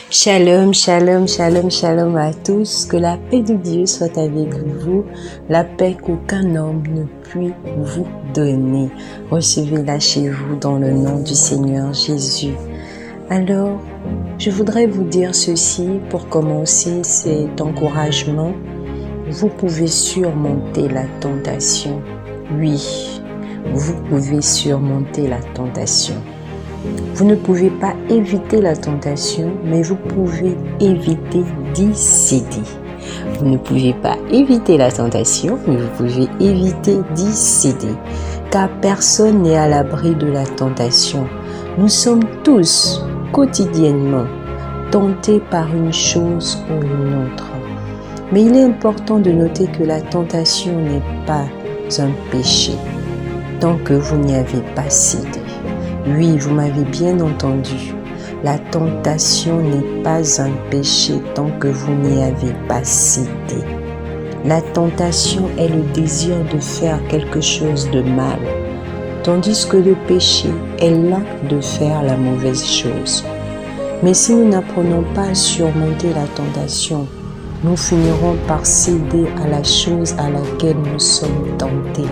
Shalom, shalom, shalom, shalom à tous. Que la paix de Dieu soit avec vous. La paix qu'aucun homme ne peut vous donner. Recevez-la chez vous dans le nom du Seigneur Jésus. Alors, je voudrais vous dire ceci pour commencer cet encouragement. Vous pouvez surmonter la tentation. Oui, vous pouvez surmonter la tentation. Vous ne pouvez pas éviter la tentation, mais vous pouvez éviter d'y céder. Vous ne pouvez pas éviter la tentation, mais vous pouvez éviter d'y céder. Car personne n'est à l'abri de la tentation. Nous sommes tous, quotidiennement, tentés par une chose ou une autre. Mais il est important de noter que la tentation n'est pas un péché, tant que vous n'y avez pas cédé. Oui, vous m'avez bien entendu. La tentation n'est pas un péché tant que vous n'y avez pas cédé. La tentation est le désir de faire quelque chose de mal, tandis que le péché est l'acte de faire la mauvaise chose. Mais si nous n'apprenons pas à surmonter la tentation, nous finirons par céder à la chose à laquelle nous sommes tentés.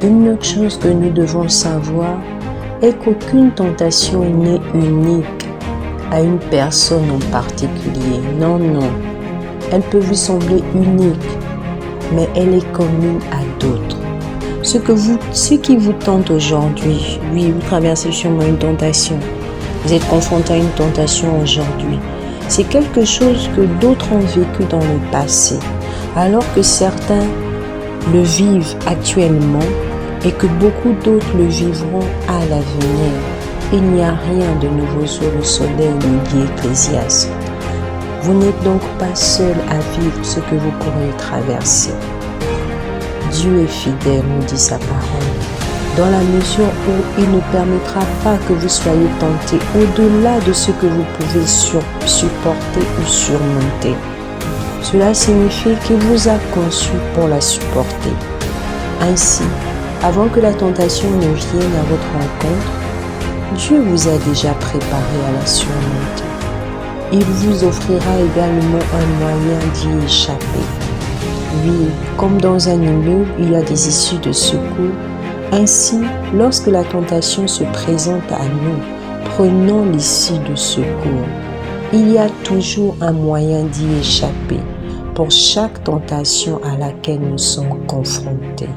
Une autre chose que nous devons savoir est qu'aucune tentation n'est unique à une personne en particulier. Non, non. Elle peut vous sembler unique, mais elle est commune à d'autres. Ce qui vous tente aujourd'hui, oui, vous traversez sûrement une tentation. Vous êtes confronté à une tentation aujourd'hui. C'est quelque chose que d'autres ont vécu dans le passé, alors que certains le vivent actuellement et que beaucoup d'autres le vivront à l'avenir. Il n'y a rien de nouveau sous le soleil, nous dit Ecclésiaste. Vous n'êtes donc pas seul à vivre ce que vous pourrez traverser. Dieu est fidèle, nous dit sa parole, dans la mesure où il ne permettra pas que vous soyez tentés au-delà de ce que vous pouvez supporter ou surmonter. Cela signifie qu'il vous a conçu pour la supporter. Ainsi, avant que la tentation ne vienne à votre rencontre, Dieu vous a déjà préparé à la surmonter. Il vous offrira également un moyen d'y échapper. Oui, comme dans un immeuble, il y a des issues de secours. Ainsi, lorsque la tentation se présente à nous, prenons l'issue de secours. Il y a toujours un moyen d'y échapper pour chaque tentation à laquelle nous sommes confrontés.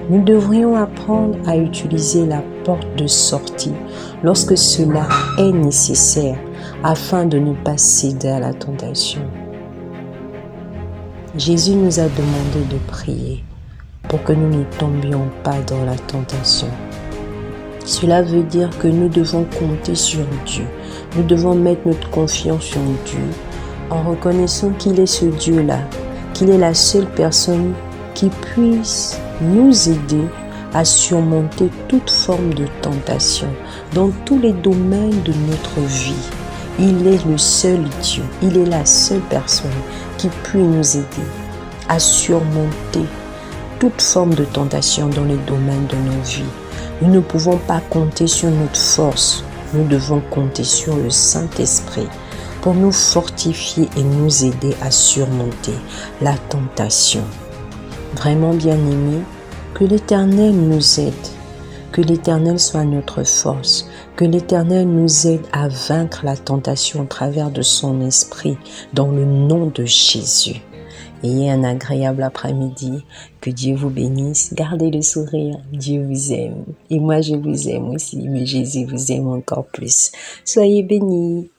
Nous devrions apprendre à utiliser la porte de sortie lorsque cela est nécessaire afin de ne pas céder à la tentation. Jésus nous a demandé de prier pour que nous ne tombions pas dans la tentation. Cela veut dire que nous devons compter sur Dieu. Nous devons mettre notre confiance en Dieu en reconnaissant qu'il est ce Dieu-là, qu'il est la seule personne qui puisse nous aider à surmonter toute forme de tentation dans tous les domaines de notre vie. Il est le seul Dieu, il est la seule personne qui peut nous aider à surmonter toute forme de tentation dans les domaines de nos vies. Nous ne pouvons pas compter sur notre force, nous devons compter sur le Saint-Esprit pour nous fortifier et nous aider à surmonter la tentation. Vraiment bien-aimés, que l'Éternel nous aide, que l'Éternel soit notre force, que l'Éternel nous aide à vaincre la tentation au travers de son esprit, dans le nom de Jésus. Ayez un agréable après-midi, que Dieu vous bénisse, gardez le sourire, Dieu vous aime. Et moi je vous aime aussi, mais Jésus vous aime encore plus. Soyez bénis.